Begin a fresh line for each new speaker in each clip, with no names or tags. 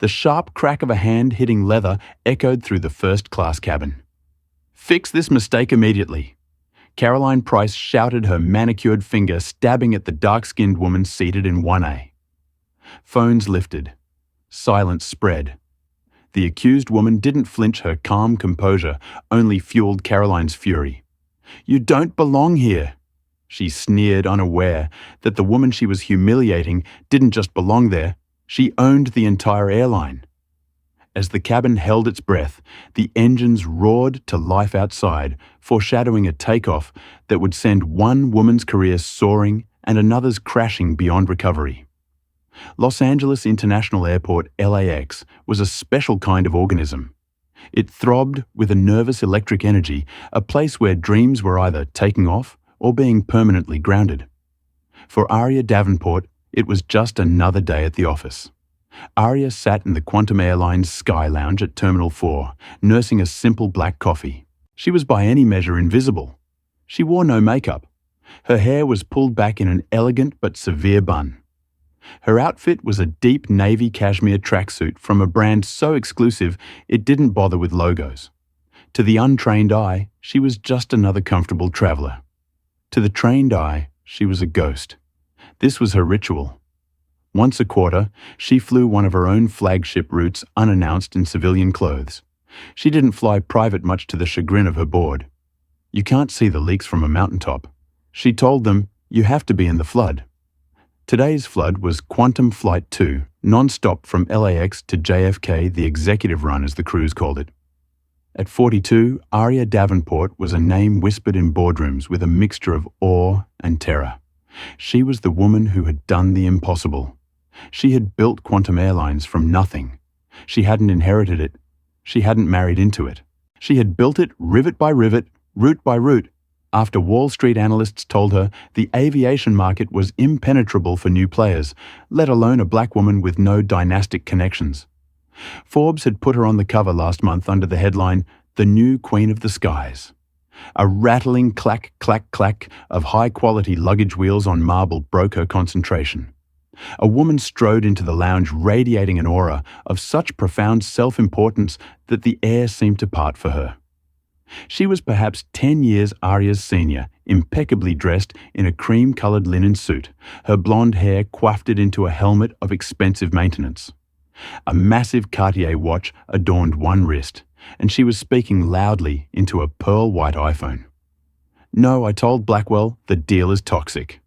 The sharp crack of a hand hitting leather echoed through the first-class cabin. "Fix this mistake immediately." Caroline Price shouted, her manicured finger stabbing at the dark-skinned woman seated in 1A. Phones lifted. Silence spread. The accused woman didn't flinch. Her calm composure only fueled Caroline's fury. "You don't belong here." She sneered, unaware that the woman she was humiliating didn't just belong there, she owned the entire airline. As the cabin held its breath, the engines roared to life outside, foreshadowing a takeoff that would send one woman's career soaring and another's crashing beyond recovery. Los Angeles International Airport, LAX, was a special kind of organism. It throbbed with a nervous electric energy, a place where dreams were either taking off or being permanently grounded. For Aria Davenport, it was just another day at the office. Aria sat in the Quantum Airlines Sky Lounge at Terminal 4, nursing a simple black coffee. She was by any measure invisible. She wore no makeup. Her hair was pulled back in an elegant but severe bun. Her outfit was a deep navy cashmere tracksuit from a brand so exclusive it didn't bother with logos. To the untrained eye, she was just another comfortable traveler. To the trained eye, she was a ghost. This was her ritual. Once a quarter, she flew one of her own flagship routes unannounced in civilian clothes. She didn't fly private, much to the chagrin of her board. "You can't see the leaks from a mountaintop." She told them, "You have to be in the flood." Today's flood was Quantum Flight 2, non-stop from LAX to JFK, the executive run as the crews called it. At 42, Aria Davenport was a name whispered in boardrooms with a mixture of awe and terror. She was the woman who had done the impossible. She had built Quantum Airlines from nothing. She hadn't inherited it. She hadn't married into it. She had built it rivet by rivet, route by route, after Wall Street analysts told her the aviation market was impenetrable for new players, let alone a black woman with no dynastic connections. Forbes had put her on the cover last month under the headline, "The New Queen of the Skies." A rattling clack, clack, clack of high-quality luggage wheels on marble broke her concentration. A woman strode into the lounge radiating an aura of such profound self-importance that the air seemed to part for her. She was perhaps 10 years Aria's senior, impeccably dressed in a cream-coloured linen suit, her blonde hair coiffed into a helmet of expensive maintenance. A massive Cartier watch adorned one wrist, and she was speaking loudly into a pearl-white iPhone. "No, I told Blackwell, the deal is toxic."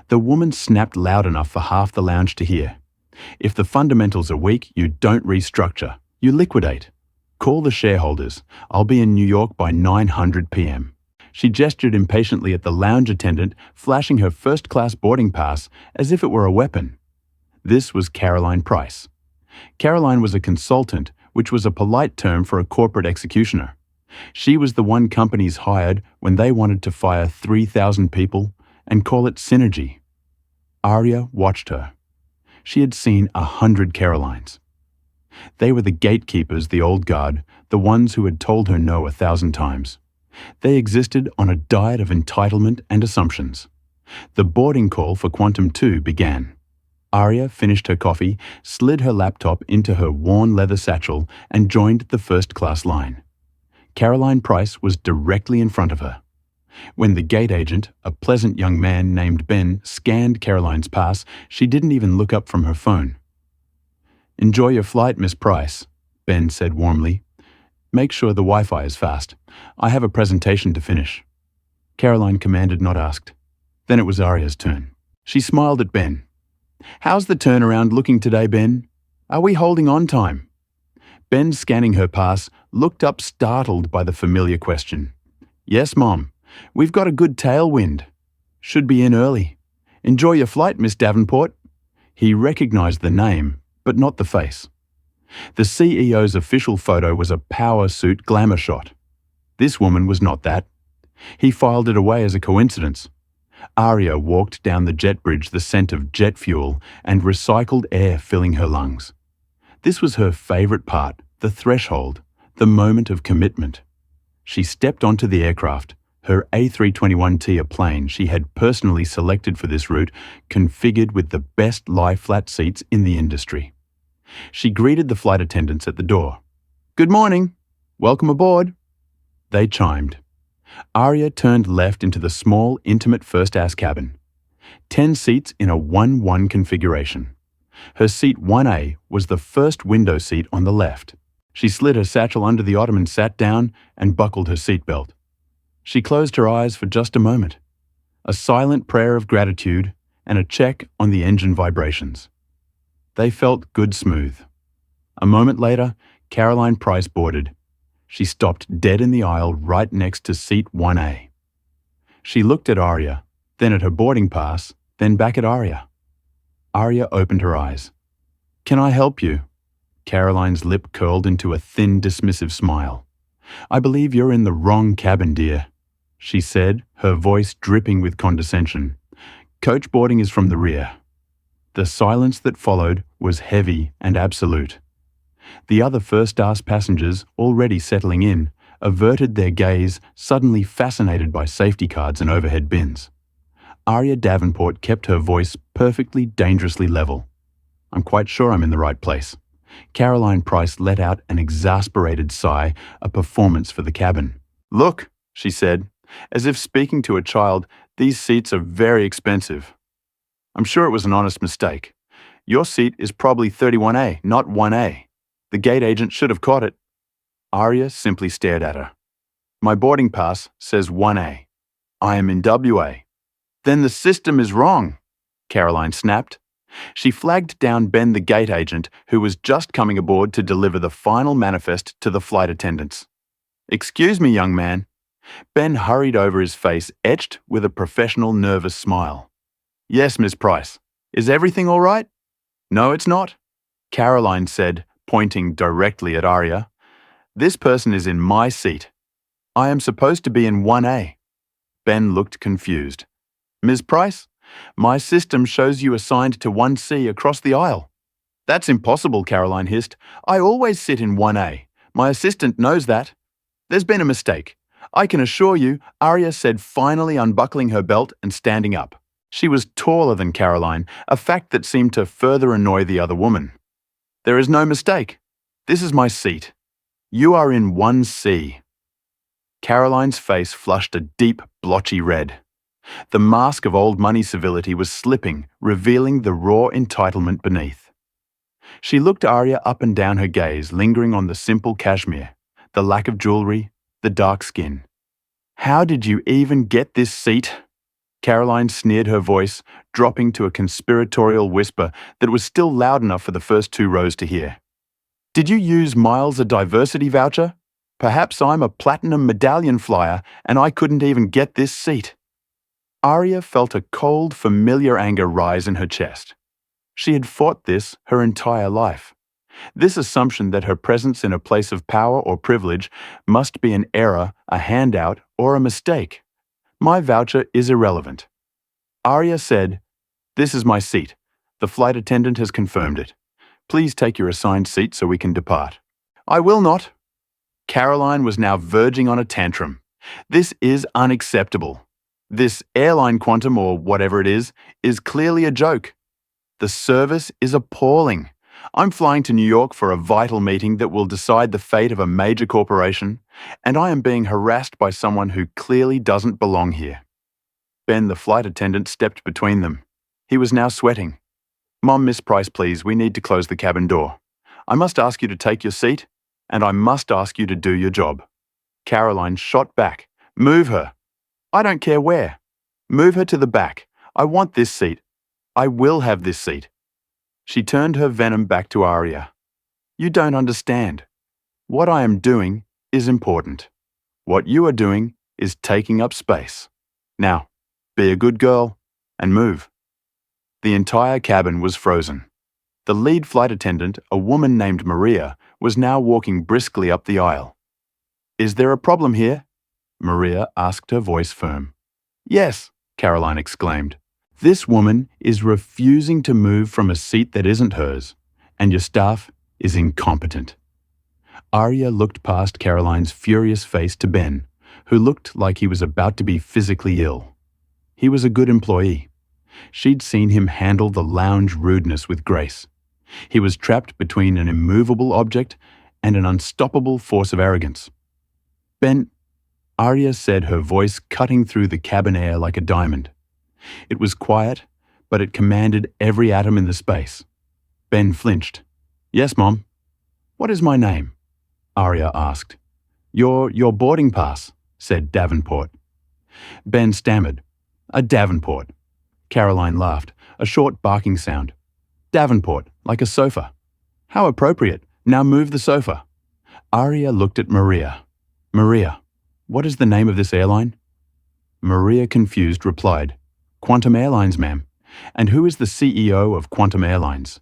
The woman snapped loud enough for half the lounge to hear. "If the fundamentals are weak, you don't restructure. You liquidate. Call the shareholders. I'll be in New York by 9:00 p.m. She gestured impatiently at the lounge attendant, flashing her first-class boarding pass as if it were a weapon. This was Caroline Price. Caroline was a consultant, which was a polite term for a corporate executioner. She was the one companies hired when they wanted to fire 3,000 people and call it synergy. Aria watched her. She had seen 100 Carolines. They were the gatekeepers, the old guard, the ones who had told her no 1,000 times. They existed on a diet of entitlement and assumptions. The boarding call for Quantum 2 began. Aria finished her coffee, slid her laptop into her worn leather satchel, and joined the first-class line. Caroline Price was directly in front of her. When the gate agent, a pleasant young man named Ben, scanned Caroline's pass, she didn't even look up from her phone. "Enjoy your flight, Miss Price," Ben said warmly. "Make sure the Wi-Fi is fast. I have a presentation to finish." Caroline commanded, not asked. Then it was Aria's turn. She smiled at Ben. "How's the turnaround looking today, Ben? Are we holding on time?" Ben, scanning her pass, looked up startled by the familiar question. "Yes, Mom. We've got a good tailwind. Should be in early. Enjoy your flight, Miss Davenport." He recognized the name, but not the face. The CEO's official photo was a power suit glamour shot. This woman was not that. He filed it away as a coincidence. Aria walked down the jet bridge, the scent of jet fuel and recycled air filling her lungs. This was her favorite part, the threshold, the moment of commitment. She stepped onto the aircraft, her A321 plane she had personally selected for this route, configured with the best lie-flat seats in the industry. She greeted the flight attendants at the door. "Good morning. Welcome aboard." They chimed. Arya turned left into the small, intimate first-class cabin. 10 seats in a 1-1 configuration. Her seat 1A was the first window seat on the left. She slid her satchel under the ottoman, sat down, and buckled her seatbelt. She closed her eyes for just a moment. A silent prayer of gratitude and a check on the engine vibrations. They felt good smooth. A moment later, Caroline Price boarded. She stopped dead in the aisle right next to seat 1A. She looked at Arya, then at her boarding pass, then back at Arya. Arya opened her eyes. "Can I help you?" Caroline's lip curled into a thin, dismissive smile. "I believe you're in the wrong cabin, dear," she said, her voice dripping with condescension. "Coach boarding is from the rear." The silence that followed was heavy and absolute. The other first-class passengers, already settling in, averted their gaze, suddenly fascinated by safety cards and overhead bins. Arya Davenport kept her voice perfectly, dangerously level. "I'm quite sure I'm in the right place." Caroline Price let out an exasperated sigh, a performance for the cabin. "Look," she said, as if speaking to a child, "these seats are very expensive. I'm sure it was an honest mistake. Your seat is probably 31A, not 1A. The gate agent should have caught it." Arya simply stared at her. "My boarding pass says 1A. I am in WA." "Then the system is wrong," Caroline snapped. She flagged down Ben, the gate agent, who was just coming aboard to deliver the final manifest to the flight attendants. "Excuse me, young man." Ben hurried over, his face etched with a professional, nervous smile. "Yes, Miss Price. Is everything all right?" "No, it's not," Caroline said, pointing directly at Arya. "This person is in my seat. I am supposed to be in 1A. Ben looked confused. "Ms. Price, my system shows you assigned to 1C across the aisle." "That's impossible," Caroline hissed. "I always sit in 1A. My assistant knows that." "There's been a mistake. I can assure you," Arya said, finally unbuckling her belt and standing up. She was taller than Caroline, a fact that seemed to further annoy the other woman. "There is no mistake. This is my seat. You are in 1C. Caroline's face flushed a deep, blotchy red. The mask of old money civility was slipping, revealing the raw entitlement beneath. She looked Arya up and down, her gaze lingering on the simple cashmere, the lack of jewelry, the dark skin. "How did you even get this seat?" Caroline sneered, her voice dropping to a conspiratorial whisper that was still loud enough for the first 2 rows to hear. "Did you use Miles' a diversity voucher? Perhaps I'm a platinum medallion flyer and I couldn't even get this seat." Arya felt a cold, familiar anger rise in her chest. She had fought this her entire life. This assumption that her presence in a place of power or privilege must be an error, a handout, or a mistake. "My voucher is irrelevant." Arya said, "This is my seat. The flight attendant has confirmed it. Please take your assigned seat so we can depart." "I will not." Caroline was now verging on a tantrum. "This is unacceptable. This airline quantum, or whatever it is clearly a joke. The service is appalling. I'm flying to New York for a vital meeting that will decide the fate of a major corporation, and I am being harassed by someone who clearly doesn't belong here." Ben, the flight attendant, stepped between them. He was now sweating. "Mom, Miss Price, please, we need to close the cabin door. I must ask you to take your seat, and I must ask you to do your job." Caroline shot back. "Move her." "I don't care where. Move her to the back. I want this seat. I will have this seat." She turned her venom back to Arya. "You don't understand. What I am doing is important. What you are doing is taking up space. Now, be a good girl and move." The entire cabin was frozen. The lead flight attendant, a woman named Maria, was now walking briskly up the aisle. "Is there a problem here?" Maria asked, her voice firm. "Yes," Caroline exclaimed. "This woman is refusing to move from a seat that isn't hers, and your staff is incompetent." Arya looked past Caroline's furious face to Ben, who looked like he was about to be physically ill. He was a good employee. She'd seen him handle the lounge rudeness with grace. He was trapped between an immovable object and an unstoppable force of arrogance. Ben, Arya said, her voice cutting through the cabin air like a diamond. It was quiet, but it commanded every atom in the space. Ben flinched. Yes, Mom. What is my name? Arya asked. Your boarding pass, said Davenport. Ben stammered. A Davenport. Caroline laughed, a short barking sound. Davenport, like a sofa. How appropriate. Now move the sofa. Arya looked at Maria. Maria, what is the name of this airline? Maria, confused, replied, Quantum Airlines, ma'am. And who is the CEO of Quantum Airlines?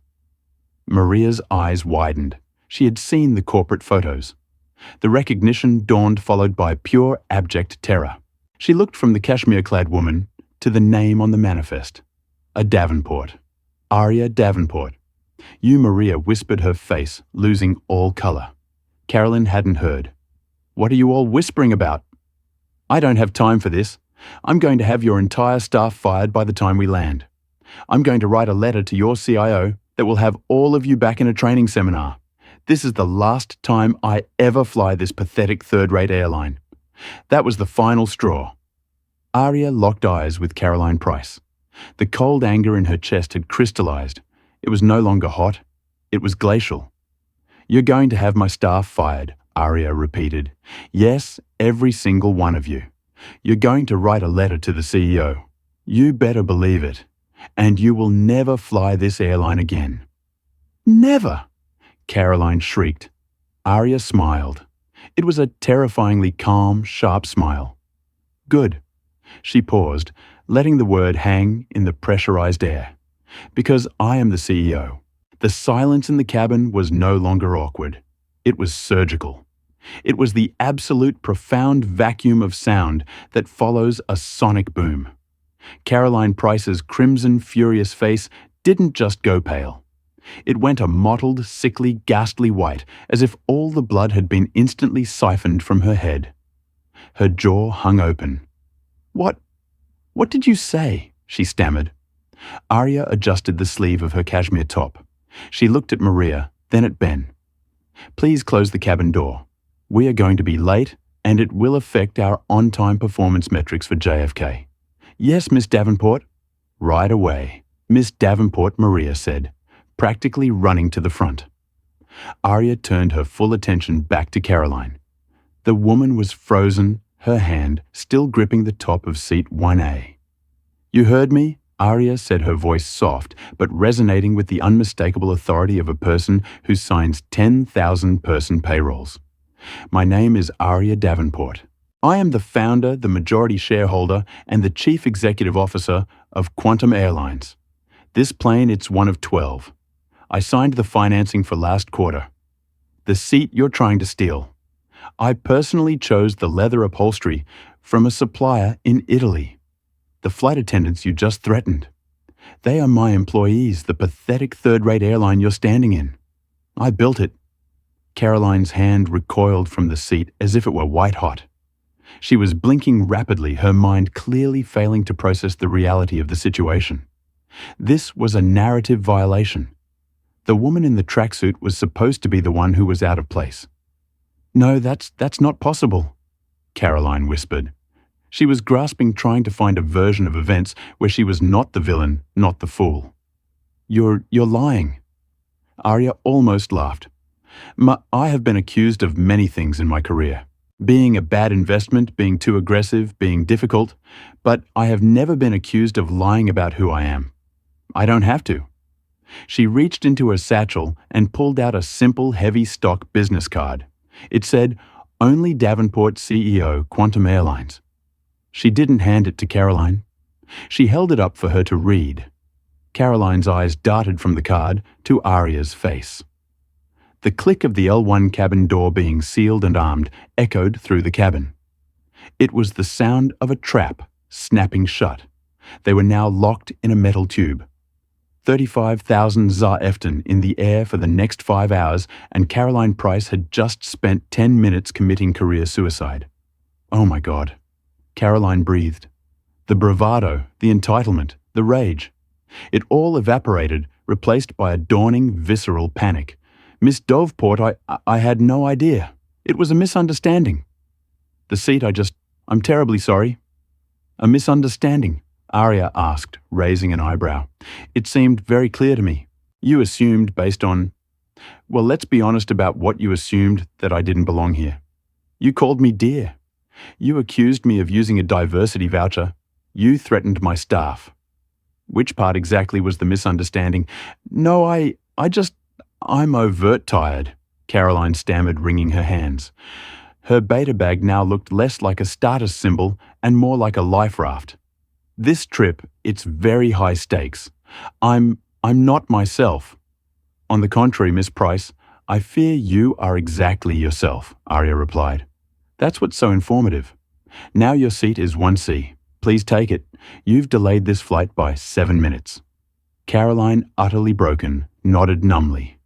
Maria's eyes widened. She had seen the corporate photos. The recognition dawned, followed by pure abject terror. She looked from the cashmere-clad woman to the name on the manifest. A Davenport. Arya Davenport. You, Maria, whispered, her face losing all color. Carolyn hadn't heard. What are you all whispering about? I don't have time for this. I'm going to have your entire staff fired by the time we land. I'm going to write a letter to your CIO that will have all of you back in a training seminar. This is the last time I ever fly this pathetic third-rate airline. That was the final straw. Arya locked eyes with Caroline Price. The cold anger in her chest had crystallized. It was no longer hot. It was glacial. You're going to have my staff fired, Arya repeated. Yes, every single one of you. You're going to write a letter to the CEO. You better believe it. And you will never fly this airline again. Never! Caroline shrieked. Arya smiled. It was a terrifyingly calm, sharp smile. Good. She paused, letting the word hang in the pressurized air. Because I am the CEO. The silence in the cabin was no longer awkward. It was surgical. It was the absolute profound vacuum of sound that follows a sonic boom. Caroline Price's crimson, furious face didn't just go pale. It went a mottled, sickly, ghastly white, as if all the blood had been instantly siphoned from her head. Her jaw hung open. What did you say? She stammered. Arya adjusted the sleeve of her cashmere top. She looked at Maria, then at Ben. Please close the cabin door. We are going to be late, and it will affect our on-time performance metrics for JFK. Yes, Miss Davenport. Right away, Miss Davenport, Maria said, practically running to the front. Arya turned her full attention back to Caroline. The woman was frozen, her hand still gripping the top of seat 1A. You heard me? Arya said, her voice soft, but resonating with the unmistakable authority of a person who signs 10,000-person payrolls. My name is Arya Davenport. I am the founder, the majority shareholder, and the chief executive officer of Quantum Airlines. This plane, it's one of 12. I signed the financing for last quarter. The seat you're trying to steal. I personally chose the leather upholstery from a supplier in Italy. The flight attendants you just threatened. They are my employees, the pathetic third-rate airline you're standing in. I built it. Caroline's hand recoiled from the seat as if it were white-hot. She was blinking rapidly, her mind clearly failing to process the reality of the situation. This was a narrative violation. The woman in the tracksuit was supposed to be the one who was out of place. No, that's not possible, Caroline whispered. She was grasping, trying to find a version of events where she was not the villain, not the fool. You're lying. Arya almost laughed. I have been accused of many things in my career. Being a bad investment, being too aggressive, being difficult, but I have never been accused of lying about who I am. I don't have to. She reached into her satchel and pulled out a simple, heavy stock business card. It said, Only Davenport CEO, Quantum Airlines. She didn't hand it to Caroline. She held it up for her to read. Caroline's eyes darted from the card to Arya's face. The click of the L1 cabin door being sealed and armed echoed through the cabin. It was the sound of a trap snapping shut. They were now locked in a metal tube. 35,000 Za-Efton in the air for the next 5 hours, and Caroline Price had just spent 10 minutes committing career suicide. Oh my God. Caroline breathed. The bravado, the entitlement, the rage. It all evaporated replaced by a dawning, visceral panic. Miss Doveport, I had no idea. It was a misunderstanding. The seat I'm terribly sorry. A misunderstanding, Arya asked, raising an eyebrow. It seemed very clear to me. You assumed based on... Well, let's be honest about what you assumed, that I didn't belong here. You called me dear. You accused me of using a diversity voucher. You threatened my staff. Which part exactly was the misunderstanding? No, I'm overt tired, Caroline stammered, wringing her hands. Her beta bag now looked less like a status symbol and more like a life raft. This trip, it's very high stakes. I'm not myself. On the contrary, Miss Price, I fear you are exactly yourself, Arya replied. That's what's so informative. Now your seat is 1C. Please take it. You've delayed this flight by 7 minutes. Caroline, utterly broken, nodded numbly.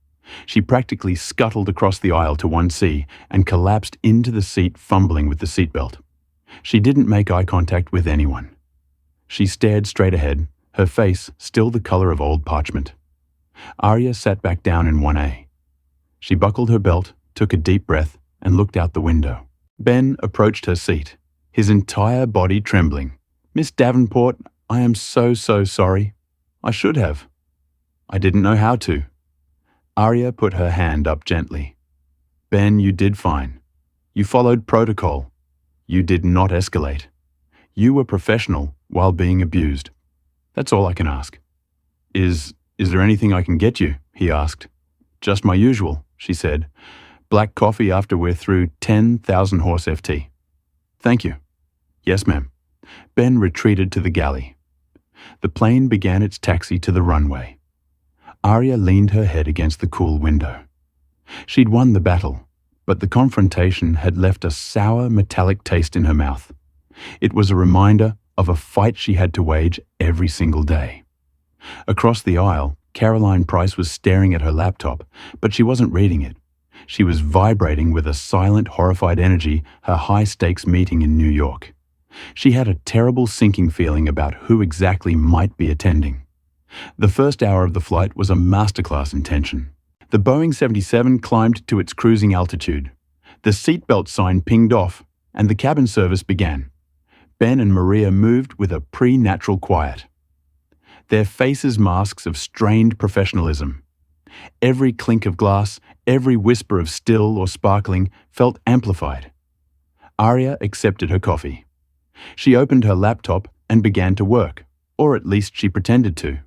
She practically scuttled across the aisle to 1C and collapsed into the seat, fumbling with the seatbelt. She didn't make eye contact with anyone. She stared straight ahead, her face still the color of old parchment. Arya sat back down in 1A. She buckled her belt, took a deep breath, and looked out the window. Ben approached her seat, his entire body trembling. Miss Davenport, I am so sorry. I should have. I didn't know how to. Arya put her hand up gently. Ben, you did fine. You followed protocol. You did not escalate. You were professional while being abused. That's all I can ask. Is there anything I can get you? He asked. Just my usual, she said. Black coffee after we're through 10,000 horse FT. Thank you. Yes, ma'am. Ben retreated to the galley. The plane began its taxi to the runway. Arya leaned her head against the cool window. She'd won the battle, but the confrontation had left a sour, metallic taste in her mouth. It was a reminder of a fight she had to wage every single day. Across the aisle, Caroline Price was staring at her laptop, but she wasn't reading it. She was vibrating with a silent, horrified energy, her high-stakes meeting in New York. She had a terrible sinking feeling about who exactly might be attending. The first hour of the flight was a masterclass in tension. The Boeing 77 climbed to its cruising altitude. The seatbelt sign pinged off, and the cabin service began. Ben and Maria moved with a preternatural quiet. Their faces masks of strained professionalism. Every clink of glass, every whisper of still or sparkling felt amplified. Arya accepted her coffee. She opened her laptop and began to work, or at least she pretended to.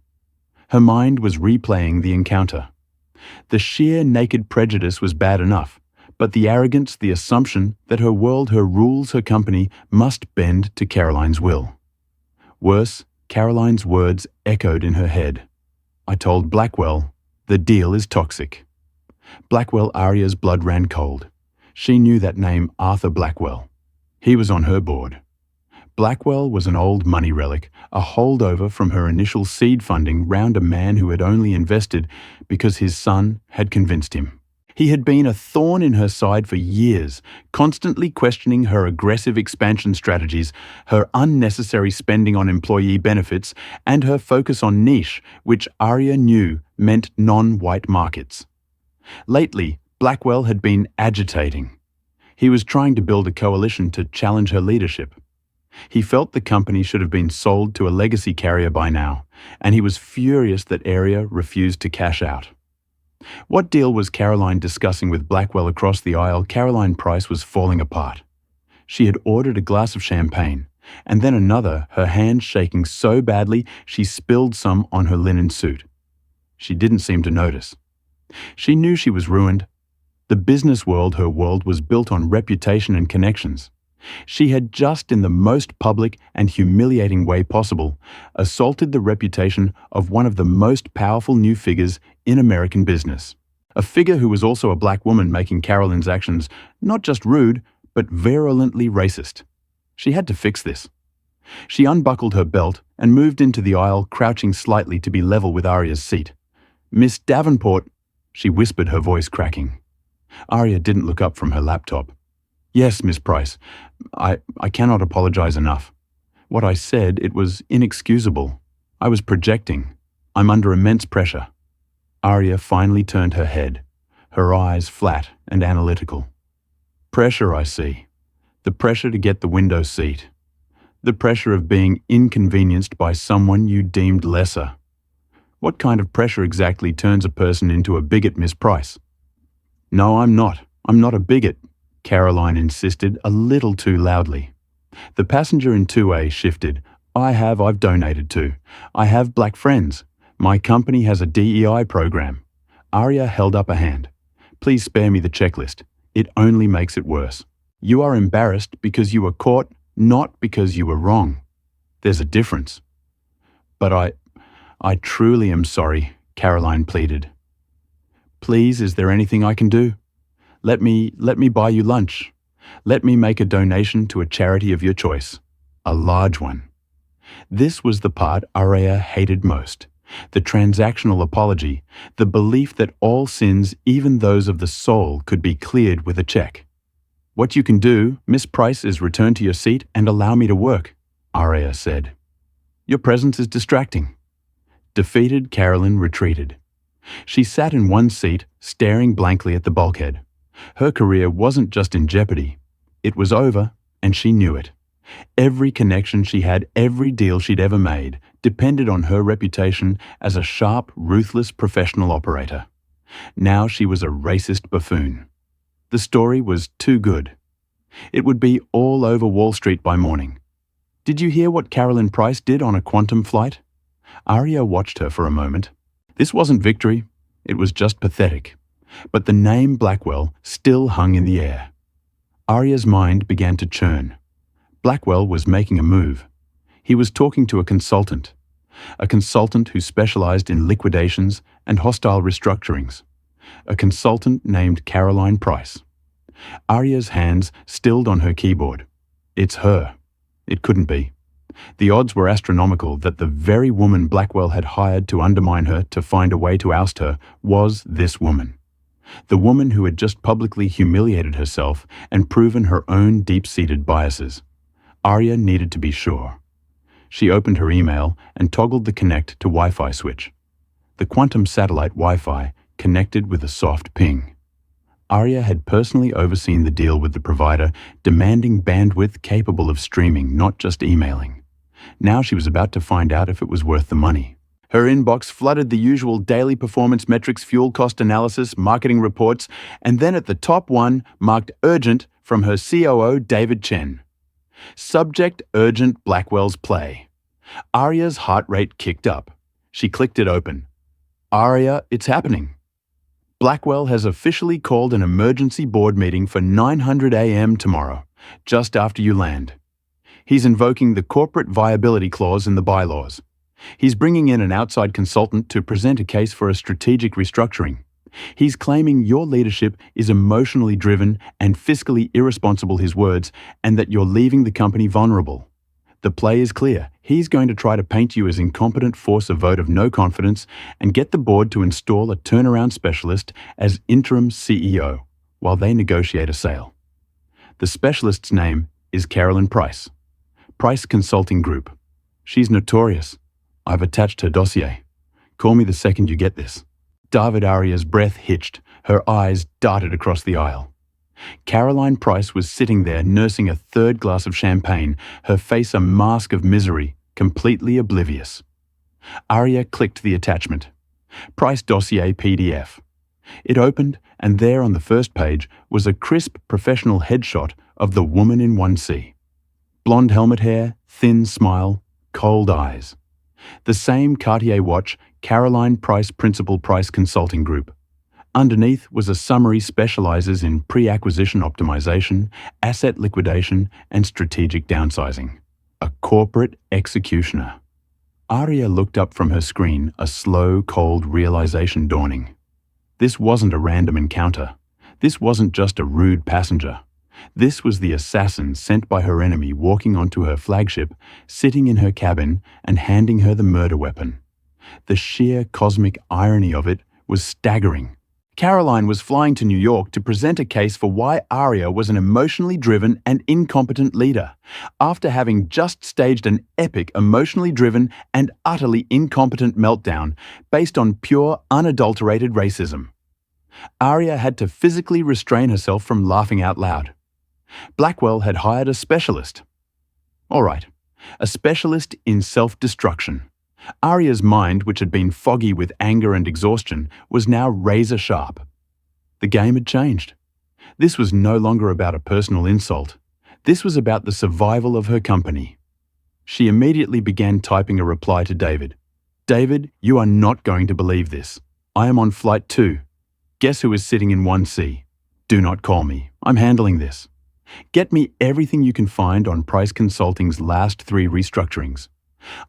Her mind was replaying the encounter. The sheer naked prejudice was bad enough, but the arrogance, the assumption that her world, her rules, her company must bend to Caroline's will. Worse, Caroline's words echoed in her head. I told Blackwell, the deal is toxic. Blackwell, Arya's blood ran cold. She knew that name, Arthur Blackwell. He was on her board. Blackwell was an old money relic, a holdover from her initial seed funding round a man who had only invested because his son had convinced him. He had been a thorn in her side for years, constantly questioning her aggressive expansion strategies, her unnecessary spending on employee benefits, and her focus on niche, which Arya knew meant non-white markets. Lately, Blackwell had been agitating. He was trying to build a coalition to challenge her leadership. He felt the company should have been sold to a legacy carrier by now, and he was furious that Arya refused to cash out. What deal was Caroline discussing with Blackwell across the aisle? Caroline Price was falling apart. She had ordered a glass of champagne, and then another, her hand shaking so badly she spilled some on her linen suit. She didn't seem to notice. She knew she was ruined. The business world, her world, was built on reputation and connections. She had just in the most public and humiliating way possible assaulted the reputation of one of the most powerful new figures in American business. A figure who was also a black woman, making Caroline's actions not just rude, but virulently racist. She had to fix this. She unbuckled her belt and moved into the aisle, crouching slightly to be level with Arya's seat. Miss Davenport, she whispered, her voice cracking. Arya didn't look up from her laptop. Yes, Miss Price, I cannot apologize enough. What I said, it was inexcusable. I was projecting. I'm under immense pressure. Arya finally turned her head, her eyes flat and analytical. Pressure, I see. The pressure to get the window seat. The pressure of being inconvenienced by someone you deemed lesser. What kind of pressure exactly turns a person into a bigot, Miss Price? No, I'm not. I'm not a bigot, Caroline insisted a little too loudly. The passenger in 2A shifted. I've donated to. I have black friends. My company has a DEI program. Arya held up a hand. Please spare me the checklist. It only makes it worse. You are embarrassed because you were caught, not because you were wrong. There's a difference. But I truly am sorry, Caroline pleaded. Please, is there anything I can do? Let me buy you lunch. Let me make a donation to a charity of your choice. A large one. This was the part Arya hated most. The transactional apology, the belief that all sins, even those of the soul, could be cleared with a check. What you can do, Miss Price, is return to your seat and allow me to work, Arya said. Your presence is distracting. Defeated, Carolyn retreated. She sat in one seat, staring blankly at the bulkhead. Her career wasn't just in jeopardy. It was over, and she knew it. Every connection she had, every deal she'd ever made, depended on her reputation as a sharp, ruthless professional operator. Now she was a racist buffoon. The story was too good. It would be all over Wall Street by morning. Did you hear what Carolyn Price did on a quantum flight? Arya watched her for a moment. This wasn't victory. It was just pathetic. But the name Blackwell still hung in the air. Arya's mind began to churn. Blackwell was making a move. He was talking to a consultant who specialized in liquidations and hostile restructurings, a consultant named Caroline Price. Arya's hands stilled on her keyboard. It's her. It couldn't be. The odds were astronomical that the very woman Blackwell had hired to undermine her, to find a way to oust her, was this woman. The woman who had just publicly humiliated herself and proven her own deep-seated biases. Arya needed to be sure. She opened her email and toggled the connect to Wi-Fi switch. The quantum satellite Wi-Fi connected with a soft ping. Arya had personally overseen the deal with the provider, demanding bandwidth capable of streaming, not just emailing. Now she was about to find out if it was worth the money. Her inbox flooded the usual daily performance metrics, fuel cost analysis, marketing reports, and then at the top one, marked urgent, from her COO, David Chen. Subject urgent Blackwell's play. Arya's heart rate kicked up. She clicked it open. Arya, it's happening. Blackwell has officially called an emergency board meeting for 9:00 a.m. tomorrow, just after you land. He's invoking the corporate viability clause in the bylaws. He's bringing in an outside consultant to present a case for a strategic restructuring. He's claiming your leadership is emotionally driven and fiscally irresponsible, his words, and that you're leaving the company vulnerable. The play is clear. He's going to try to paint you as incompetent, force a vote of no confidence, and get the board to install a turnaround specialist as interim CEO while they negotiate a sale. The specialist's name is Caroline Price. Price Consulting Group. She's notorious. I've attached her dossier. Call me the second you get this. David Arya's breath hitched. Her eyes darted across the aisle. Caroline Price was sitting there nursing a third glass of champagne, her face a mask of misery, completely oblivious. Arya clicked the attachment. Price dossier PDF. It opened, and there on the first page was a crisp professional headshot of the woman in 1C. Blonde helmet hair, thin smile, cold eyes. The same Cartier watch, Caroline Price Principal Price Consulting Group. Underneath was a summary specializes in pre-acquisition optimization, asset liquidation, and strategic downsizing. A corporate executioner. Arya looked up from her screen, a slow, cold realization dawning. This wasn't a random encounter. This wasn't just a rude passenger. This was the assassin sent by her enemy walking onto her flagship, sitting in her cabin, and handing her the murder weapon. The sheer cosmic irony of it was staggering. Caroline was flying to New York to present a case for why Aria was an emotionally driven and incompetent leader, after having just staged an epic emotionally driven and utterly incompetent meltdown based on pure, unadulterated racism. Aria had to physically restrain herself from laughing out loud. Blackwell had hired a specialist. All right, a specialist in self-destruction. Aria's mind, which had been foggy with anger and exhaustion, was now razor sharp. The game had changed. This was no longer about a personal insult. This was about the survival of her company. She immediately began typing a reply to David. David, you are not going to believe this. I am on flight 2. Guess who is sitting in 1C? Do not call me. I'm handling this. Get me everything you can find on Price Consulting's last 3 restructurings.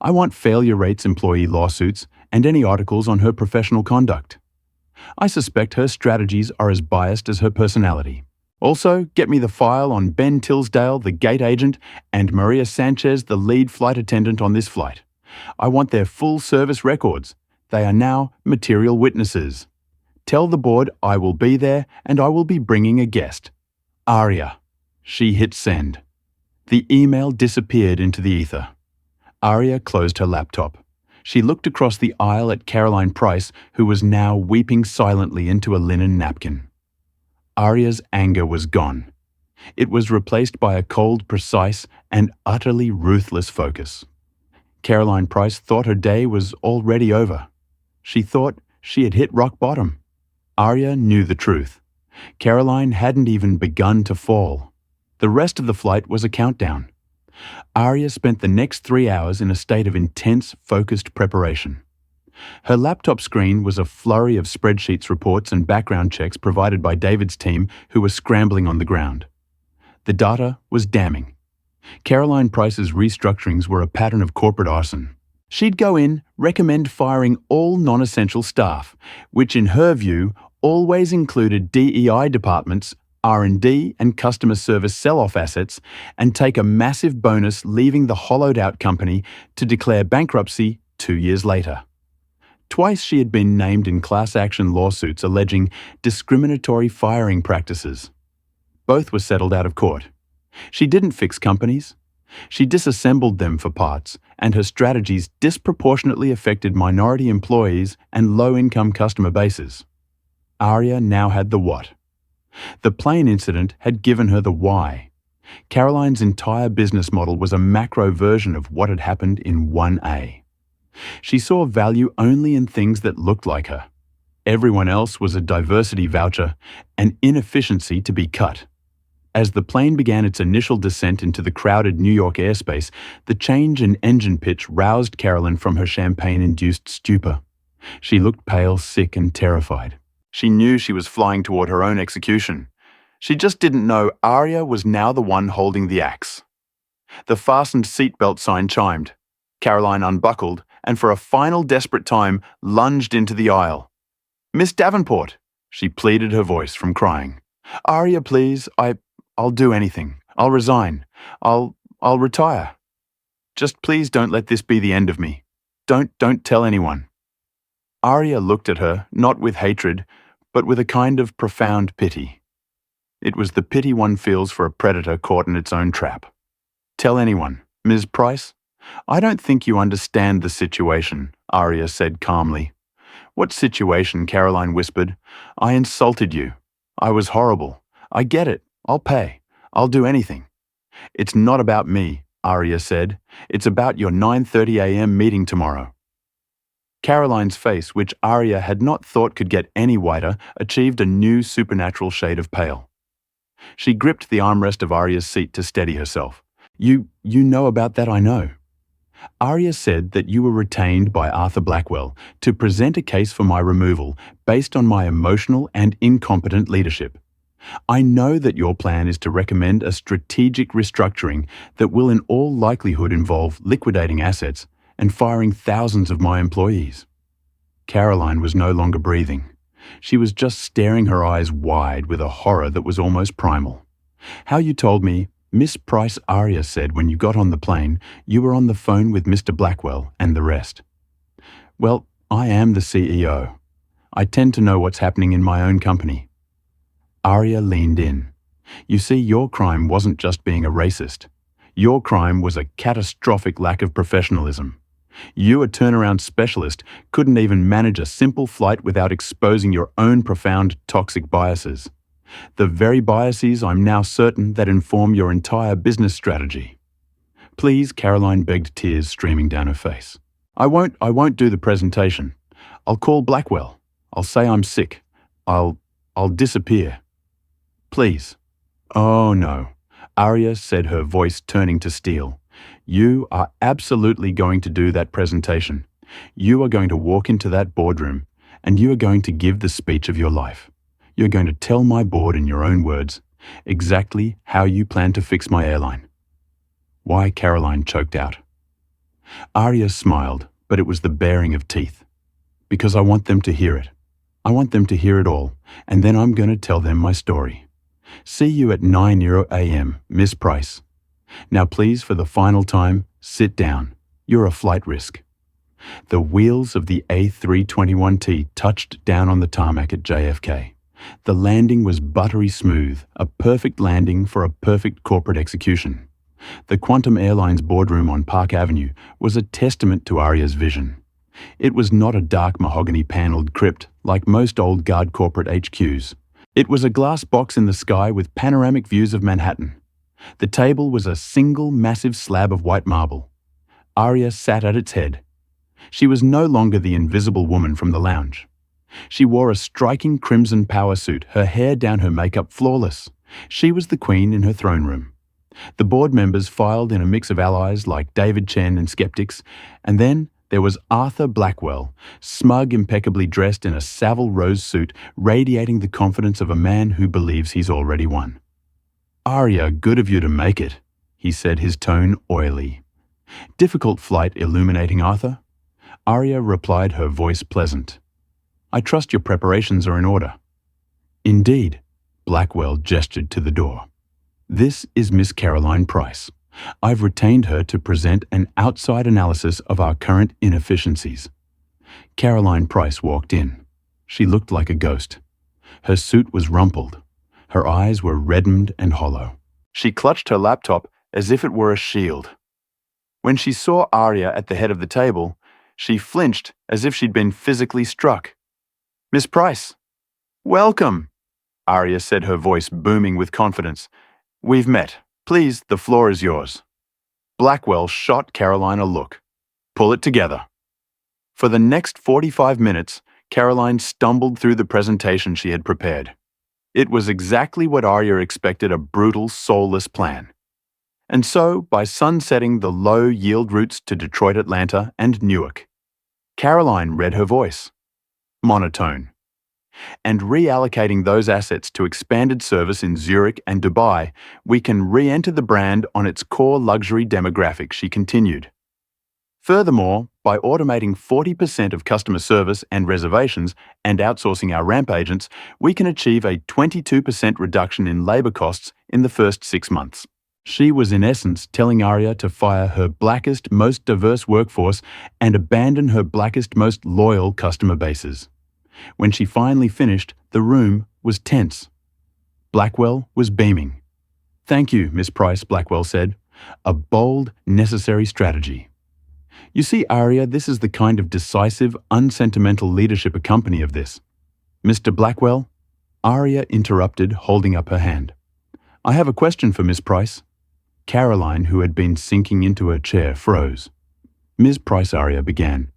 I want failure rates employee lawsuits and any articles on her professional conduct. I suspect her strategies are as biased as her personality. Also, get me the file on Ben Tilsdale, the gate agent, and Maria Sanchez, the lead flight attendant on this flight. I want their full service records. They are now material witnesses. Tell the board I will be there and I will be bringing a guest. Aria. She hit send. The email disappeared into the ether. Aria closed her laptop. She looked across the aisle at Caroline Price, who was now weeping silently into a linen napkin. Aria's anger was gone. It was replaced by a cold, precise, and utterly ruthless focus. Caroline Price thought her day was already over. She thought she had hit rock bottom. Aria knew the truth. Caroline hadn't even begun to fall. The rest of the flight was a countdown. Aria spent the next 3 hours in a state of intense, focused preparation. Her laptop screen was a flurry of spreadsheets, reports, and background checks provided by David's team, who were scrambling on the ground. The data was damning. Caroline Price's restructurings were a pattern of corporate arson. She'd go in, recommend firing all non-essential staff, which in her view always included DEI departments, R&D and customer service sell-off assets, and take a massive bonus, leaving the hollowed-out company to declare bankruptcy 2 years later. Twice she had been named in class action lawsuits alleging discriminatory firing practices. Both were settled out of court. She didn't fix companies. She disassembled them for parts, and her strategies disproportionately affected minority employees and low-income customer bases. Aria now had the what. The plane incident had given her the why. Caroline's entire business model was a macro version of what had happened in 1A. She saw value only in things that looked like her. Everyone else was a diversity voucher, an inefficiency to be cut. As the plane began its initial descent into the crowded New York airspace, the change in engine pitch roused Caroline from her champagne-induced stupor. She looked pale, sick, and terrified. She knew she was flying toward her own execution. She just didn't know Aria was now the one holding the axe. The fastened seatbelt sign chimed. Caroline unbuckled and for a final desperate time lunged into the aisle. "Miss Davenport," she pleaded, her voice from crying. "Aria, please, I'll do anything. I'll resign. I'll retire. Just please don't let this be the end of me. Don't tell anyone." Aria looked at her, not with hatred, but with a kind of profound pity. It was the pity one feels for a predator caught in its own trap. "Tell anyone, Ms. Price? I don't think you understand the situation," Aria said calmly. "What situation?" Caroline whispered. "I insulted you. I was horrible. I get it. I'll pay. I'll do anything." "It's not about me," Aria said. "It's about your 9:30 a.m. meeting tomorrow." Caroline's face, which Aria had not thought could get any whiter, achieved a new supernatural shade of pale. She gripped the armrest of Aria's seat to steady herself. You know about that, I know." Aria said that you were retained by Arthur Blackwell to present a case for my removal based on my emotional and incompetent leadership. I know that your plan is to recommend a strategic restructuring that will in all likelihood involve liquidating assets and firing thousands of my employees. Caroline was no longer breathing. She was just staring her eyes wide with a horror that was almost primal. "How you told me," Miss Price, Aria said, "when you got on the plane, you were on the phone with Mr. Blackwell and the rest." "Well, I am the CEO. I tend to know what's happening in my own company. Arya leaned in. You see, your crime wasn't just being a racist. Your crime was a catastrophic lack of professionalism. You, a turnaround specialist, couldn't even manage a simple flight without exposing your own profound toxic biases. The very biases I'm now certain that inform your entire business strategy. Please, Caroline begged, tears streaming down her face. I won't do the presentation. I'll call Blackwell. I'll say I'm sick. I'll disappear. Please. Oh no, Arya said, her voice turning to steel. You are absolutely going to do that presentation. You are going to walk into that boardroom and you are going to give the speech of your life. You're going to tell my board in your own words exactly how you plan to fix my airline. Why, Caroline choked out. Arya smiled, but it was the baring of teeth. Because I want them to hear it. I want them to hear it all, and then I'm going to tell them my story. See you at 9 a.m., Miss Price. Now please, for the final time, sit down. You're a flight risk. The wheels of the A321T touched down on the tarmac at JFK. The landing was buttery smooth, a perfect landing for a perfect corporate execution. The Quantum Airlines boardroom on Park Avenue was a testament to Arya's vision. It was not a dark mahogany-paneled crypt like most old guard corporate HQs. It was a glass box in the sky with panoramic views of Manhattan. The table was a single massive slab of white marble. Arya sat at its head. She was no longer the invisible woman from the lounge. She wore a striking crimson power suit, her hair down, her makeup flawless. She was the queen in her throne room. The board members filed in a mix of allies like David Chen and skeptics, and then there was Arthur Blackwell, smug, impeccably dressed in a Savile Rose suit, radiating the confidence of a man who believes he's already won. Arya, good of you to make it, he said, his tone oily. Difficult flight, illuminating Arthur? Arya replied, her voice pleasant. I trust your preparations are in order. Indeed, Blackwell gestured to the door. This is Miss Caroline Price. I've retained her to present an outside analysis of our current inefficiencies. Caroline Price walked in. She looked like a ghost. Her suit was rumpled. Her eyes were reddened and hollow. She clutched her laptop as if it were a shield. When she saw Arya at the head of the table, she flinched as if she'd been physically struck. Miss Price. Welcome, Arya said, her voice booming with confidence. We've met. Please, the floor is yours. Blackwell shot Caroline a look. Pull it together. For the next 45 minutes, Caroline stumbled through the presentation she had prepared. It was exactly what Arya expected, a brutal, soulless plan. And so, by sunsetting the low-yield routes to Detroit, Atlanta, and Newark, Caroline read her voice. Monotone. And reallocating those assets to expanded service in Zurich and Dubai, we can re-enter the brand on its core luxury demographic, she continued. Furthermore, by automating 40% of customer service and reservations and outsourcing our ramp agents, we can achieve a 22% reduction in labor costs in the first 6 months. She was in essence telling Arya to fire her blackest, most diverse workforce and abandon her blackest, most loyal customer bases. When she finally finished, the room was tense. Blackwell was beaming. Thank you, Miss Price, Blackwell said. A bold, necessary strategy. You see, Arya, this is the kind of decisive, unsentimental leadership accompany of this. Mr. Blackwell? Arya interrupted, holding up her hand. I have a question for Miss Price. Caroline, who had been sinking into her chair, froze. Ms. Price, Arya began.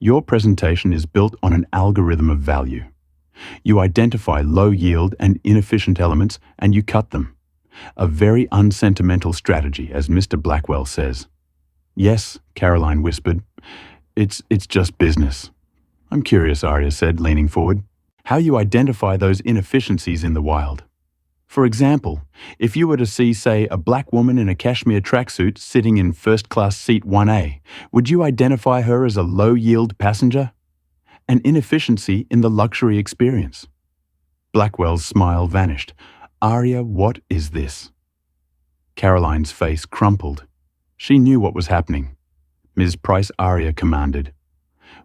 Your presentation is built on an algorithm of value. You identify low-yield and inefficient elements and you cut them. A very unsentimental strategy, as Mr. Blackwell says. Yes, Caroline whispered. It's just business. I'm curious, Arya said, leaning forward, how you identify those inefficiencies in the wild. For example, if you were to see, say, a black woman in a cashmere tracksuit sitting in first-class seat 1A, would you identify her as a low-yield passenger? An inefficiency in the luxury experience. Blackwell's smile vanished. Arya, what is this? Caroline's face crumpled. She knew what was happening. Ms. Price, Arya commanded.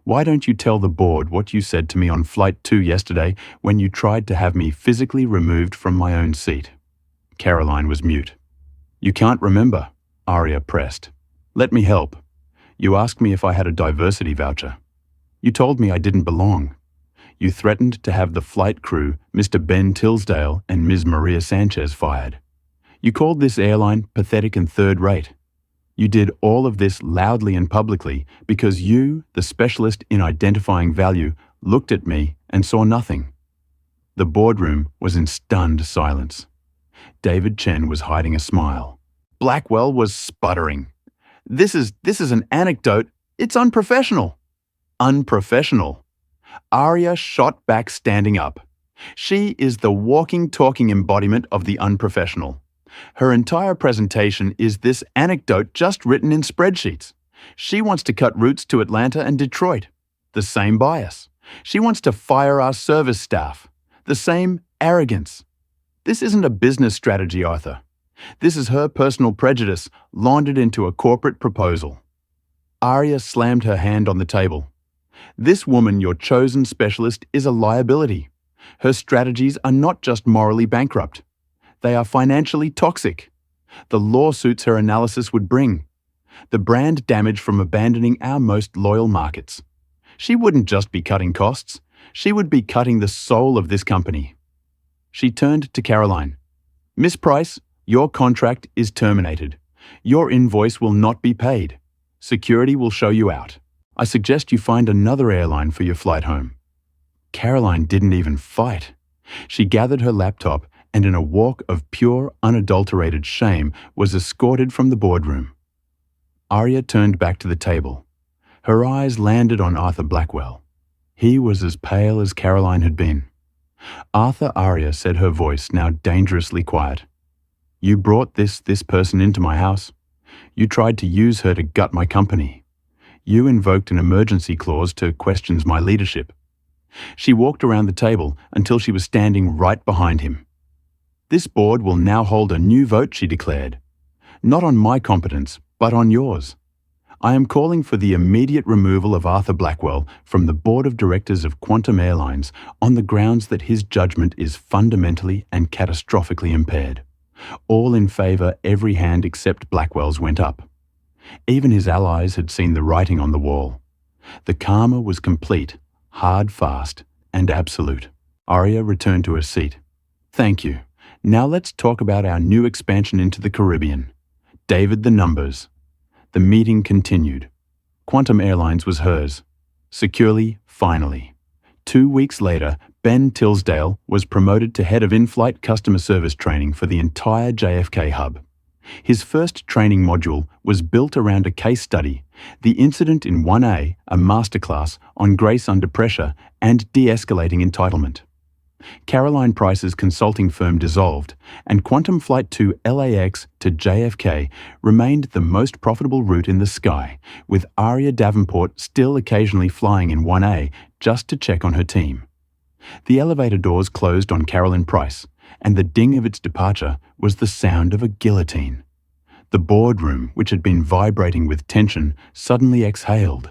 Why don't you tell the board what you said to me on Flight 2 yesterday when you tried to have me physically removed from my own seat?" Caroline was mute. "You can't remember," Aria pressed. "Let me help. You asked me if I had a diversity voucher. You told me I didn't belong. You threatened to have the flight crew, Mr. Ben Tilsdale and Ms. Maria Sanchez, fired. You called this airline pathetic and third-rate. You did all of this loudly and publicly because you, the specialist in identifying value, looked at me and saw nothing." The boardroom was in stunned silence. David Chen was hiding a smile. Blackwell was sputtering. This is an anecdote. It's unprofessional." Unprofessional. Aria shot back, standing up. She is the walking, talking embodiment of the unprofessional. Her entire presentation is this anecdote just written in spreadsheets. She wants to cut routes to Atlanta and Detroit. The same bias. She wants to fire our service staff. The same arrogance. This isn't a business strategy, Arthur. This is her personal prejudice laundered into a corporate proposal. Aria slammed her hand on the table. This woman, your chosen specialist, is a liability. Her strategies are not just morally bankrupt. They are financially toxic. The lawsuits her analysis would bring. The brand damage from abandoning our most loyal markets. She wouldn't just be cutting costs. She would be cutting the soul of this company. She turned to Caroline. "Miss Price, your contract is terminated. Your invoice will not be paid. Security will show you out. I suggest you find another airline for your flight home." Caroline didn't even fight. She gathered her laptop and in a walk of pure, unadulterated shame was escorted from the boardroom. Aria turned back to the table. Her eyes landed on Arthur Blackwell. He was as pale as Caroline had been. "Arthur," Aria said, her voice now dangerously quiet. "You brought this person into my house. You tried to use her to gut my company. You invoked an emergency clause to question my leadership." She walked around the table until she was standing right behind him. "This board will now hold a new vote," she declared. "Not on my competence, but on yours. I am calling for the immediate removal of Arthur Blackwell from the board of directors of Quantum Airlines on the grounds that his judgment is fundamentally and catastrophically impaired." All in favor, every hand except Blackwell's went up. Even his allies had seen the writing on the wall. The karma was complete, hard, fast, and absolute. Aria returned to her seat. "Thank you. Now let's talk about our new expansion into the Caribbean. David, the numbers." The meeting continued. Quantum Airlines was hers. Securely, finally. 2 weeks later, Ben Tilsdale was promoted to head of in-flight customer service training for the entire JFK hub. His first training module was built around a case study, the incident in 1A, a masterclass on grace under pressure and de-escalating entitlement. Caroline Price's consulting firm dissolved, and Quantum Flight 2 LAX to JFK remained the most profitable route in the sky, with Aria Davenport still occasionally flying in 1A just to check on her team. The elevator doors closed on Caroline Price, and the ding of its departure was the sound of a guillotine. The boardroom, which had been vibrating with tension, suddenly exhaled.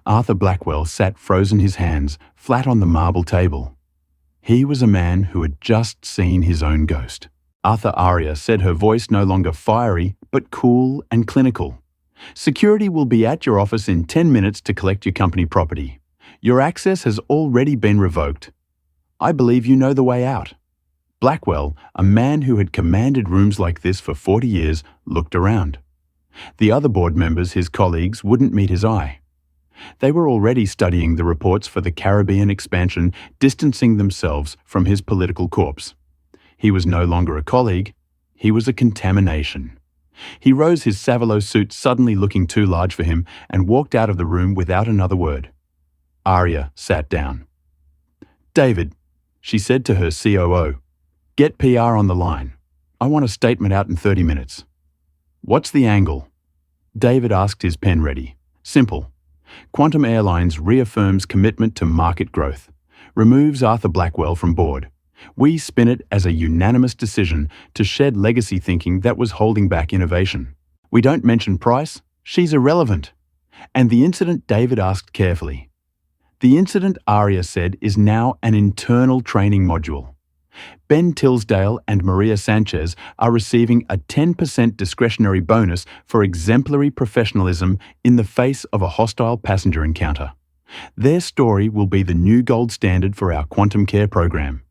Arthur Blackwell sat frozen, his hands flat on the marble table. He was a man who had just seen his own ghost. Arthur, Aria said, her voice no longer fiery, but cool and clinical. "Security will be at your office in 10 minutes to collect your company property. Your access has already been revoked. I believe you know the way out." Blackwell, a man who had commanded rooms like this for 40 years, looked around. The other board members, his colleagues, wouldn't meet his eye. They were already studying the reports for the Caribbean expansion, distancing themselves from his political corpse. He was no longer a colleague, he was a contamination. He rose, his Savilo suit suddenly looking too large for him, and walked out of the room without another word. Aria sat down. "David," she said to her COO, "get PR on the line. I want a statement out in 30 minutes. "What's the angle?" David asked, his pen ready. "Simple. Quantum Airlines reaffirms commitment to market growth, removes Arthur Blackwell from board. We spin it as a unanimous decision to shed legacy thinking that was holding back innovation. We don't mention Price, she's irrelevant." And the incident, David asked carefully, The incident, Aria said, is now an internal training module. Ben Tilsdale and Maria Sanchez are receiving a 10% discretionary bonus for exemplary professionalism in the face of a hostile passenger encounter. Their story will be the new gold standard for our quantum care program.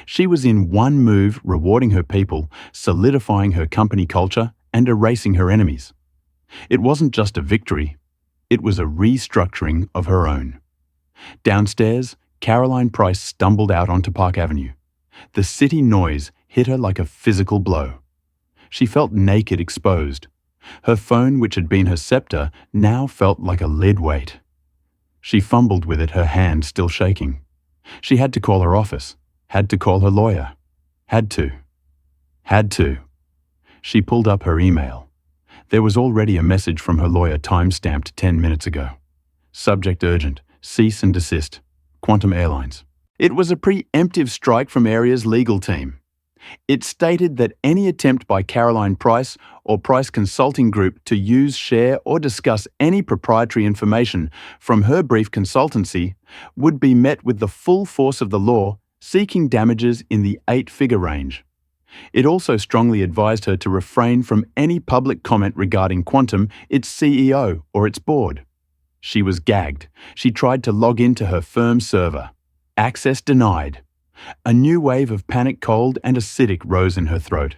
She was in one move rewarding her people, solidifying her company culture, and erasing her enemies. It wasn't just a victory, it was a restructuring of her own. Downstairs, Caroline Price stumbled out onto Park Avenue. The city noise hit her like a physical blow. She felt naked, exposed. Her phone, which had been her scepter, now felt like a lead weight. She fumbled with it, her hand still shaking. She had to call her office, had to call her lawyer. Had to. She pulled up her email. There was already a message from her lawyer time-stamped 10 minutes ago. Subject urgent, cease and desist. Quantum Airlines. It was a preemptive strike from Aria's legal team. It stated that any attempt by Caroline Price or Price Consulting Group to use, share, or discuss any proprietary information from her brief consultancy would be met with the full force of the law, seeking damages in the 8-figure range. It also strongly advised her to refrain from any public comment regarding Quantum, its CEO, or its board. She was gagged. She tried to log into her firm's server. Access denied. A new wave of panic cold and acidic rose in her throat.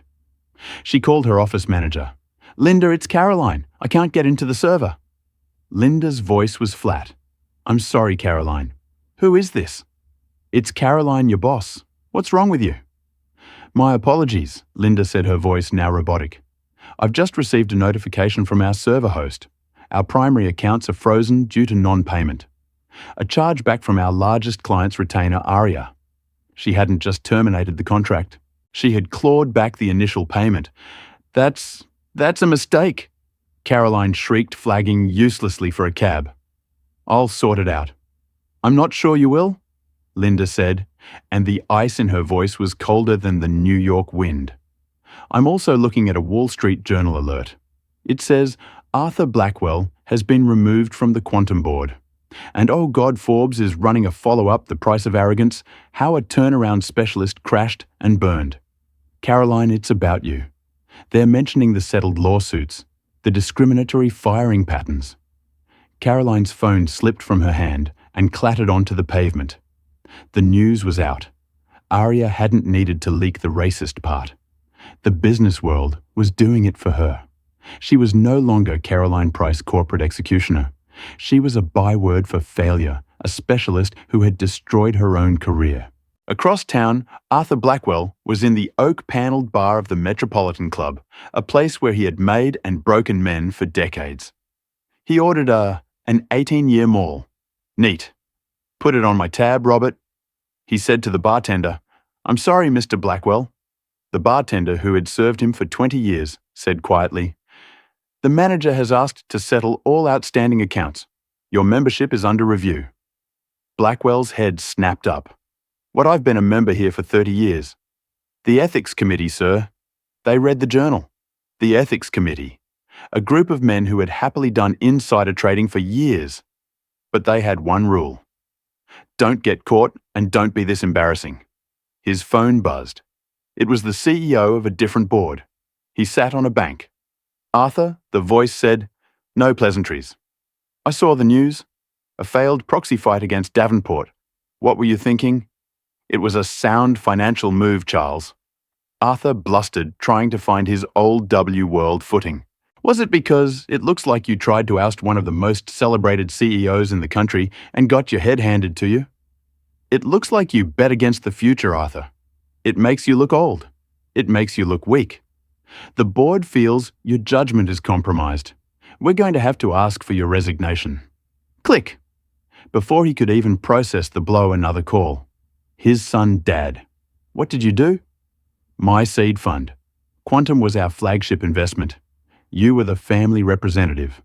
She called her office manager. "Linda, it's Caroline. I can't get into the server." Linda's voice was flat. "I'm sorry, Caroline. Who is this?" "It's Caroline, your boss. What's wrong with you?" "My apologies," Linda said, her voice now robotic. "I've just received a notification from our server host. Our primary accounts are frozen due to non-payment. A chargeback from our largest client's retainer, Aria. She hadn't just terminated the contract. She had clawed back the initial payment. That's a mistake." Caroline shrieked, flagging uselessly for a cab. "I'll sort it out." "I'm not sure you will," Linda said, and the ice in her voice was colder than the New York wind. "I'm also looking at a Wall Street Journal alert. It says Arthur Blackwell has been removed from the Quantum Board. And oh God, Forbes is running a follow-up, The Price of Arrogance, how a turnaround specialist crashed and burned. Caroline, it's about you. They're mentioning the settled lawsuits, the discriminatory firing patterns." Caroline's phone slipped from her hand and clattered onto the pavement. The news was out. Aria hadn't needed to leak the racist part. The business world was doing it for her. She was no longer Caroline Price, corporate executioner. She was a byword for failure, a specialist who had destroyed her own career. Across town, Arthur Blackwell was in the oak-panelled bar of the Metropolitan Club, a place where he had made and broken men for decades. He ordered an 18-year maul. "Neat. Put it on my tab, Robert." He said to the bartender, "I'm sorry, Mr. Blackwell." The bartender, who had served him for 20 years, said quietly, "The manager has asked to settle all outstanding accounts. Your membership is under review." Blackwell's head snapped up. "What, I've been a member here for 30 years. The Ethics Committee, sir." They read the journal. The Ethics Committee. A group of men who had happily done insider trading for years. But they had one rule. Don't get caught and don't be this embarrassing. His phone buzzed. It was the CEO of a different board. He sat on a bank. "Arthur," the voice said, "no pleasantries. I saw the news. A failed proxy fight against Davenport. What were you thinking?" "It was a sound financial move, Charles." Arthur blustered, trying to find his old W-world footing. "Was it because it looks like you tried to oust one of the most celebrated CEOs in the country and got your head handed to you?" "It looks like you bet against the future, Arthur. It makes you look old. It makes you look weak. The board feels your judgment is compromised. We're going to have to ask for your resignation." Click! Before he could even process the blow, another call. His son, Dad. "What did you do?" "My seed fund. Quantum was our flagship investment. You were the family representative.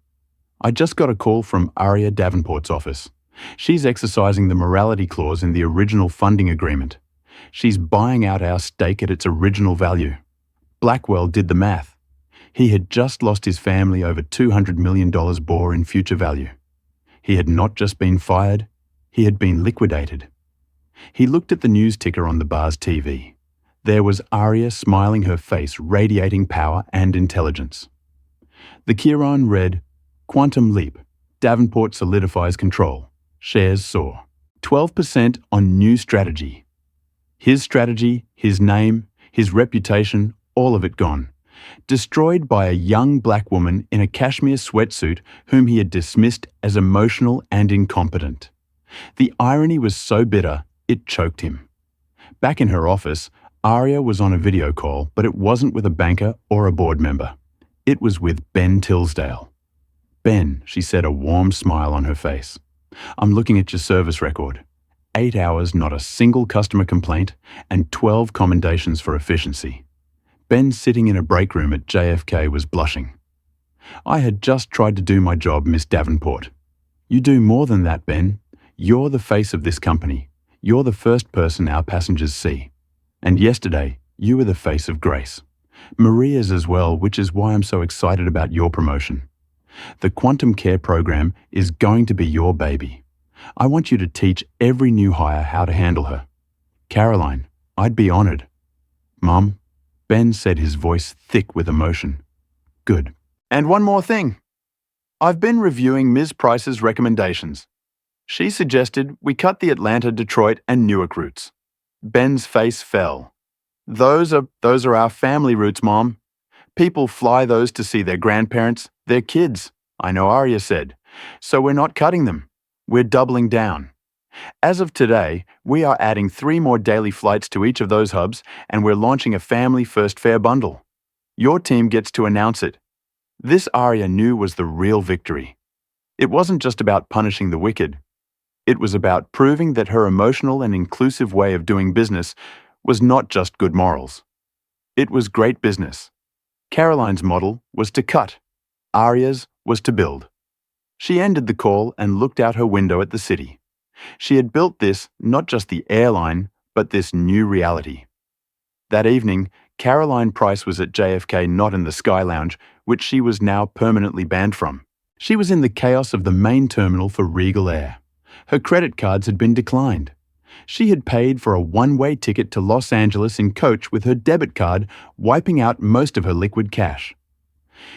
I just got a call from Aria Davenport's office. She's exercising the morality clause in the original funding agreement. She's buying out our stake at its original value." Blackwell did the math. He had just lost his family over $200 million bore in future value. He had not just been fired, He had been liquidated. He looked at the news ticker on the bar's TV. There was Aria smiling, her face radiating power and intelligence. The Chiron read, "Quantum leap. Davenport solidifies control. Shares soar. 12% on new strategy." His strategy, his name, his reputation, all of it gone. Destroyed by a young black woman in a cashmere sweatsuit whom he had dismissed as emotional and incompetent. The irony was so bitter, it choked him. Back in her office, Aria was on a video call, but it wasn't with a banker or a board member. It was with Ben Tilsdale. "Ben," she said, a warm smile on her face. "I'm looking at your service record. 8 hours, not a single customer complaint, and 12 commendations for efficiency." Ben, sitting in a break room at JFK, was blushing. "I had just tried to do my job, Miss Davenport." "You do more than that, Ben. You're the face of this company. You're the first person our passengers see. And yesterday, you were the face of Grace. Maria's as well, which is why I'm so excited about your promotion. The Quantum Care program is going to be your baby. I want you to teach every new hire how to handle her. Caroline, I'd be honored." "Mom," Ben said, his voice thick with emotion. "Good. And one more thing. I've been reviewing Ms. Price's recommendations. She suggested we cut the Atlanta, Detroit, and Newark routes." Ben's face fell. Those are our family routes, Mom. People fly those to see their grandparents, their kids," I know Aria said. "So we're not cutting them. We're doubling down. As of today, we are adding 3 more daily flights to each of those hubs, and we're launching a family first fare bundle. Your team gets to announce it." This Aria knew was the real victory. It wasn't just about punishing the wicked. It was about proving that her emotional and inclusive way of doing business was not just good morals. It was great business. Caroline's model was to cut. Aria's was to build. She ended the call and looked out her window at the city. She had built this, not just the airline, but this new reality. That evening, Caroline Price was at JFK, not in the Sky Lounge, which she was now permanently banned from. She was in the chaos of the main terminal for Regal Air. Her credit cards had been declined. She had paid for a one-way ticket to Los Angeles in coach with her debit card, wiping out most of her liquid cash.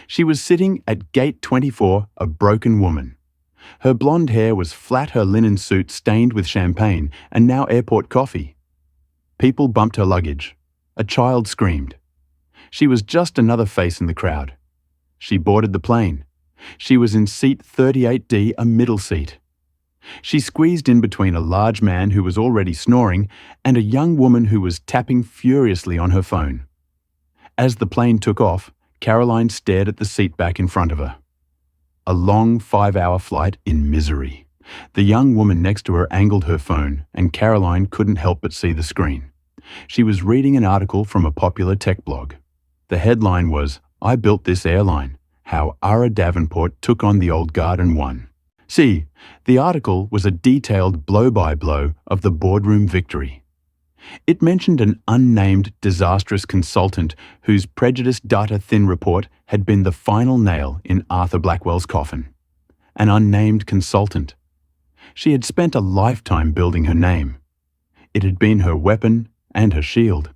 She was sitting at Gate 24, a broken woman. Her blonde hair was flat, her linen suit stained with champagne and now airport coffee. People bumped her luggage. A child screamed. She was just another face in the crowd. She boarded the plane. She was in seat 38D, a middle seat. She squeezed in between a large man who was already snoring and a young woman who was tapping furiously on her phone. As the plane took off, Caroline stared at the seat back in front of her. A long 5-hour flight in misery. The young woman next to her angled her phone, and Caroline couldn't help but see the screen. She was reading an article from a popular tech blog. The headline was, "I built this airline, how Ara Davenport took on the old guard and won." See, the article was a detailed blow-by-blow of the boardroom victory. It mentioned an unnamed disastrous consultant whose prejudiced data-thin report had been the final nail in Arthur Blackwell's coffin. An unnamed consultant. She had spent a lifetime building her name. It had been her weapon and her shield.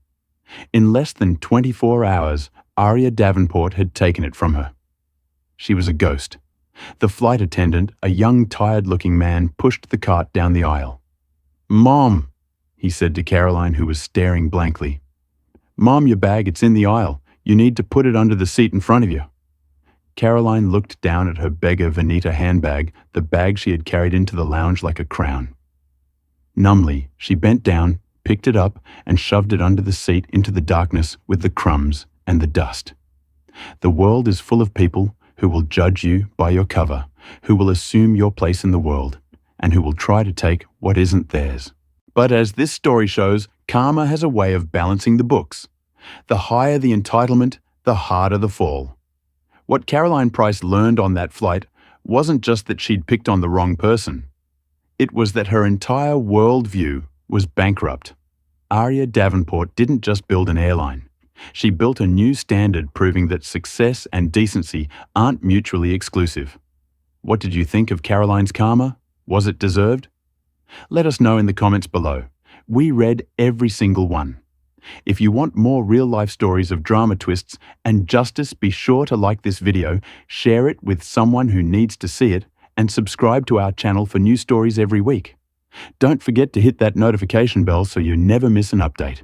In less than 24 hours, Aria Davenport had taken it from her. She was a ghost. The flight attendant, a young, tired-looking man, pushed the cart down the aisle. "Mom," he said to Caroline, who was staring blankly. "Mom, your bag, it's in the aisle. You need to put it under the seat in front of you." Caroline looked down at her beggar Veneta handbag, the bag she had carried into the lounge like a crown. Numbly, she bent down, picked it up, and shoved it under the seat into the darkness with the crumbs and the dust. The world is full of people who will judge you by your cover, who will assume your place in the world, and who will try to take what isn't theirs. But as this story shows, karma has a way of balancing the books. The higher the entitlement, the harder the fall. What Caroline Price learned on that flight wasn't just that she'd picked on the wrong person. It was that her entire worldview was bankrupt. Aria Davenport didn't just build an airline. She built a new standard proving that success and decency aren't mutually exclusive. What did you think of Caroline's karma? Was it deserved? Let us know in the comments below. We read every single one. If you want more real-life stories of drama twists and justice, be sure to like this video, share it with someone who needs to see it, and subscribe to our channel for new stories every week. Don't forget to hit that notification bell so you never miss an update.